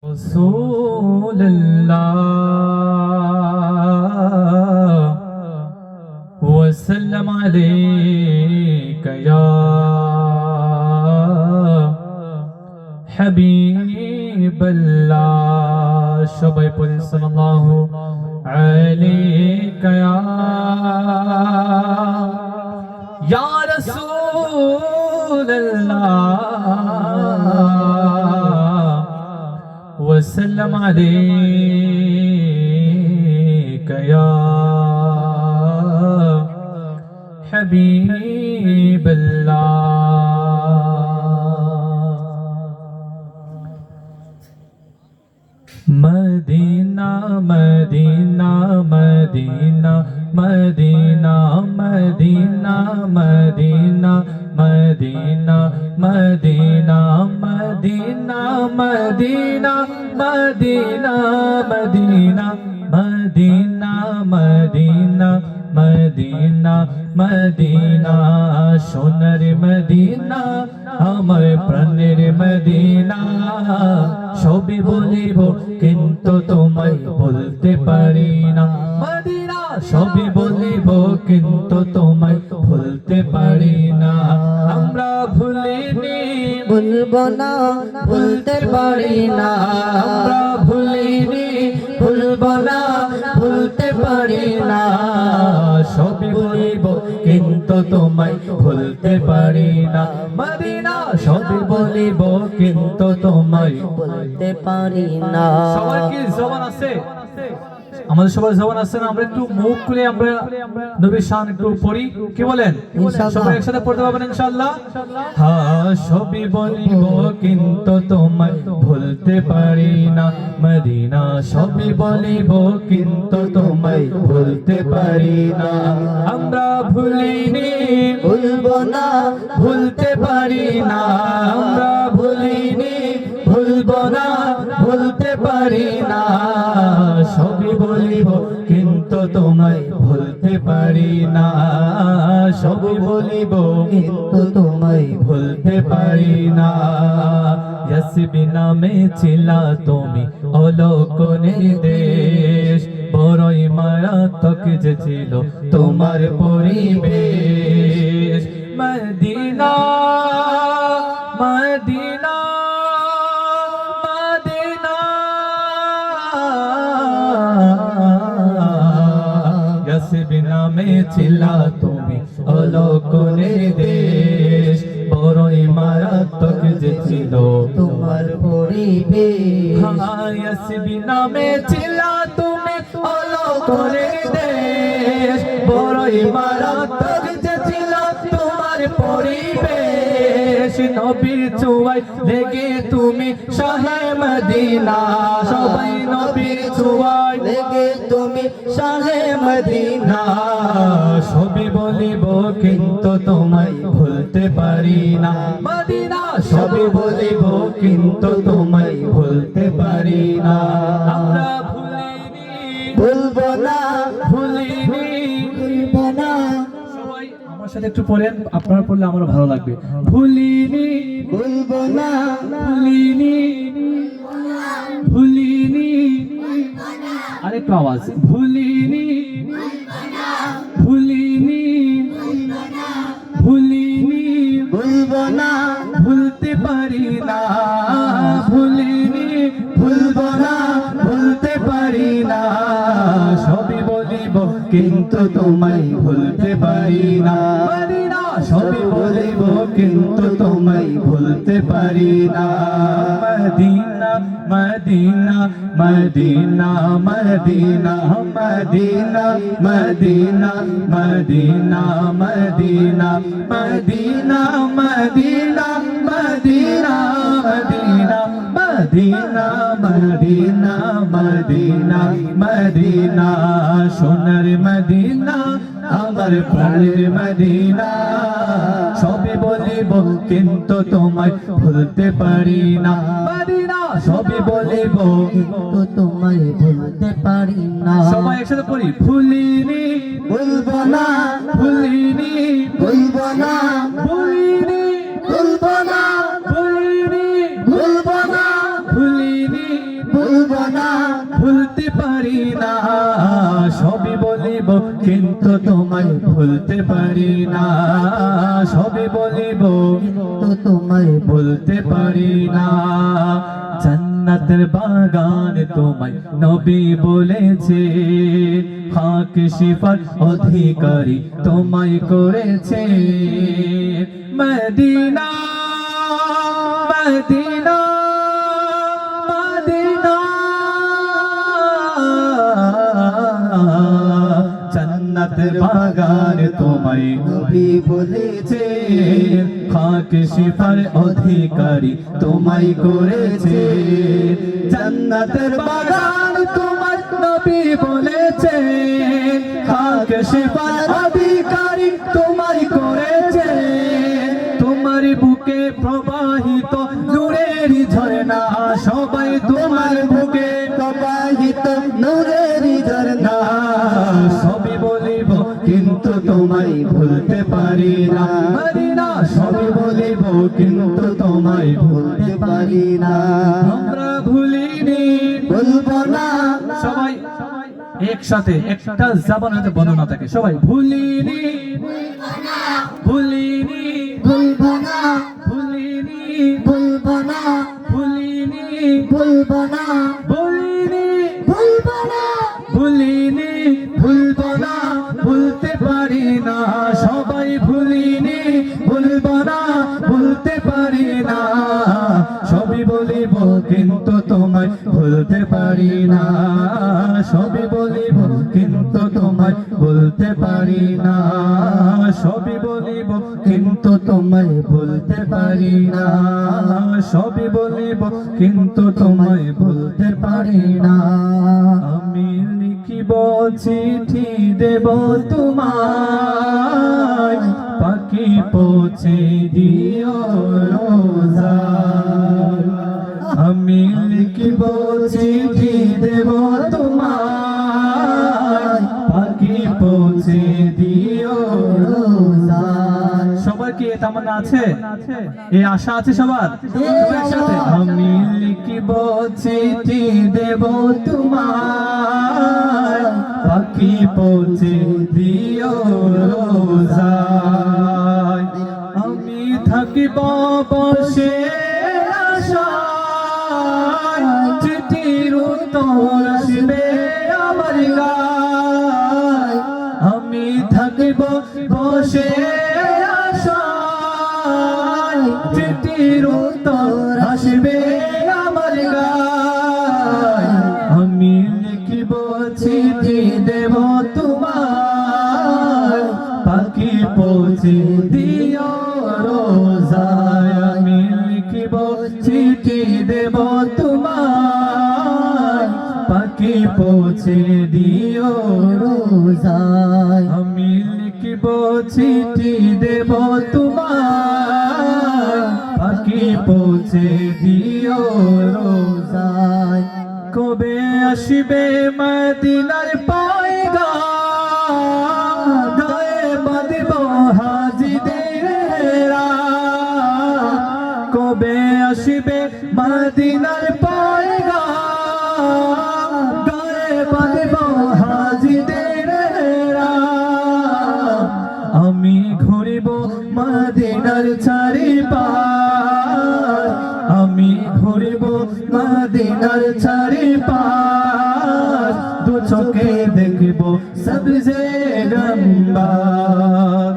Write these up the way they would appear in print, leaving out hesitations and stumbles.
رسول الله وسلم عليك يا حبيب الله সবাই পড়ি সাল্লাল্লাহু আলাইকা ইয়া রাসূলুল্লাহ وسلم عليك يا حبيب الله مدينة مدينة مدينة مدينة مدينة مدينة مدينة مدينة مدينة مدينة مدينة مدينة مدينة مدينة مدينة مدينة সোনার মদিনা আমার প্রাণের মদিনা সবই বলিব কিন্তু তোমায় বলতে পারি না মদিনা সবই বলিব কিন্তু তোমায় ভুলতে পারি না আমরা ভুলিনি ভুলবো না ভুলতে পারি না আমরা ভুলিনি ভুলবো না ভুলতে পারি না সবই বলিব কিন্তু তোমায় ভুলতে পারি না মদিনা সবই বলিব কিন্তু তোমায় বলতে পারি না। সবার কি জবান আছে? আমাদের সবার জবান আছে না? আমরা একটু মুখ খুলে আমরা নবীর শান একটু পড়ি, কি বলেন? সবাই একসাথে পড়তে পারবেন ইনশাআল্লাহ? হ্যাঁ সবই বলিব কিন্তু তোমায় ভুলতে পারি না মদিনা সবই বলিব কিন্তু তোমায় ভুলতে পারি না আমরা ভুলিনি ভুলবো না ভুলতে পারি না আমরা ভুলিনি ভুলবো না ভুলতে পারি না সবই বলিব কিন্তু তোমায় ভুলতে পারি না সবই বলিব কিন্তু তোমায় ভুলতে পারি না ইয়াসিবি নামে ছিলা তুমি অলোকনের দেশ বড়ই মারাত্মক যে ছিল তোমার পরিবেশ মদিনা মদিনা মদিনা ইয়াসিবি নামে ছিলা তুমি অলোকনের দেশ বড়ই মারাত্মক যে ছিল তোমার পরিবেশ ইয়াসিবি নামে ছিলা তুমি অলোকনের দেশ বড়ই মারাত্মক যে ছিল তোমার পরিবেশ নবীর ছোঁয়ায় লেগে তুমি শাহে মদিনা সবাই নবীর ছোঁয়ায় লেগে তুমি শাহে মদিনা সবই বলিব কিন্তু তোমায় ভুলতে পারি না মদিনা সবই বলিব কিন্তু তোমায় ভুলতে পারি না আমরা ভুলিনি ভুলবো না ভুলিনি ভুলবো না সবাই আমার সাথে একটু পড়েন, আপনারা পড়লে আমারও ভালো লাগবে। ভুলিনি ভুলবো না ভুলিনি ভুলিনি আরেকটু আওয়াজ ভুলিনি ভুলিনি ভুলিনি ভুলবো না ভুলতে পারি না ভুলিনি ভুলবো না ভুলতে পারি না সবই বলিব কিন্তু তোমায় ভুলতে পারি না মদিনা সবই বলিব কিন্তু তোমায় ভুলতে পারি না মদিনা মদিনা মদিনা মদিনা মদিনা মদিনা মদিনা মদিনা মদিনা মদিনা মদিনা মদিনা মদিনা মদিনা মদিনা সোনার মদিনা আমার প্রাণের মদিনা সবই বলিব কিন্তু তোমায় ভুলতে পারি না মদিনা সবই বলিব কিন্তু তোমায় ভুলতে পারি না সবাই একসাথে পড়ি ভুলিনি ভুলবো না ভুলিনি ভুলবো না ভুলিনি ভুলবো না ভুলিনি ভুলবো না ভুলিনি পারি না সবই বলিব কিন্তু তোমায় ভুলতে পারি না সবই বলিব তো তোমায় বলতে পারি না জান্নাতের বাগান তোমায় নবী বলেছে হক শিফার অধিকারী তোমায় করেছে মদিনা মদিনা মদিনা জান্নাতের বাগান তোমায় নবী বলেছে হক শিফার অধিকারী তোমায় করেছে জান্নাতের বাগান তোমার নবী বলেছে হক শিফার অধিকারী তোমায় করেছে তোমার বুকে প্রবাহিত নূরের ঝরনা সবাই তোমার বুকে প্রবাহিত নূরের ঝরনা সবই বলিব কিন্তু তোমায় ভুলতে পারি না মদিনা সবই বলিব কিন্তু তোমায় ভুলতে পারি না আমরা ভুলিনি বলবো না সবাই একসাথে একটা জবান হতে বর্ণনা থাকে সবাই ভুলিনি ভুলিনি বলবো না ভুলিনি বলবো না ভুলিনি বলবো না ভুলিনি বলবো না ভুলিনি ভুলবো না ভুলতে পারি না সবাই ভুলিনি ভুলবো না ভুলতে পারি না সবই বলিব কিন্তু তোমায় ভুলতে পারি না সবই বলিব কিন্তু তোমায় ভুলতে পারি না সবই বলিব কিন্তু তোমায় ভুলতে পারি না সবই বলিব কিন্তু তোমায় ভুলতে পারি না আমি লিখিব চিঠি দেব তোমায় পাখি পৌঁছে দিও রোজায় আমি লিখিব চিঠি দেব তোমায় পাখি পৌঁছে দিও রোজায় সবার কি তামান্না আছে এই আশা আছে সবার একসাথে আমি লিখিব চিঠি দেব তোমায় পাখি পৌঁছে দিও রোজায় আমি থাকিব বসে আশায় চিঠির উত্তর আসবে আমার গায় আমি থাকিব বসে আশায় চিঠির উত্তর আসবে আমার গায় আমি লিখিব চিঠি দেব তোমায় পাখি পৌঁছে দিও রোজায় আমি লিখিব চিঠি দেব তোমায় পাখি পৌঁছে দিও রোজায় আমি লিখিব চিঠি দেব তোমায় পাখি পৌঁছে দিও রোজায় কবে আসবে মদিনার পয়গাম গায়ে বাঁধব হাজিদের কবে আসবে মদিনার পয়গাম গায়ে বাঁধব হাজিদের আমি ঘুরিব মদিনার চারিপাশ আমি ঘুরিব মদিনার চারিপাশ দু চোখে দেখব সবজে গম্বার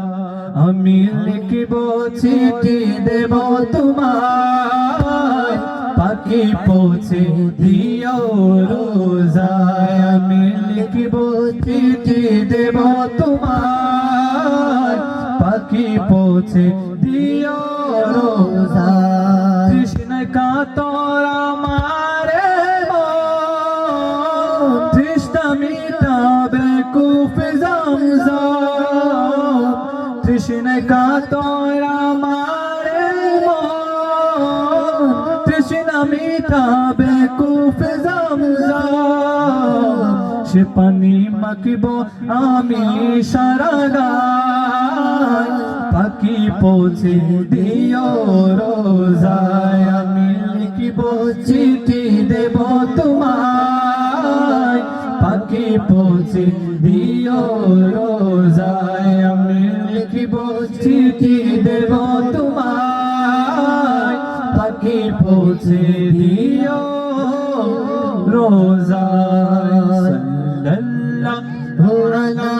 আমি লিখিব চিঠি দেব তোমায় পাখি পৌঁছে দিও রোজায় আমি লিখিব চিঠি দেব তোমায় পাখি পৌঁছে দিও রোজায় কৃষ্ণ কাতর আমারে মন তৃষ্ণ মিটাবে কূপ জমজম কৃষ্ণ কাতর আমারে মন তৃষ্ণ মিটাবে কূপ জমজম সে পানি মাখিব আমি সারা গায় পাখি পৌঁছে দিও রোজায় আমি লিখিব চিঠি দেব তোমায় পৌঁছে দিও রোজায় আমি লিখিব চিঠি দেব তোমায় পাখি পৌঁছে দিও রোজায় সাল্লাল্লাহু আলা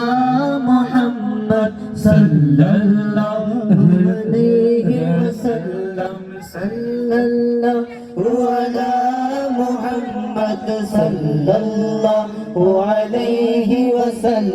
মুহাম্মদ সাল্লাল্লাহু আলাইহি ওয়াসাল্লাম সাল্লাল্লাহু আলা মুহাম্মদ সাল্লাল্লাহু আলাইহি ওয়াসাল্লাম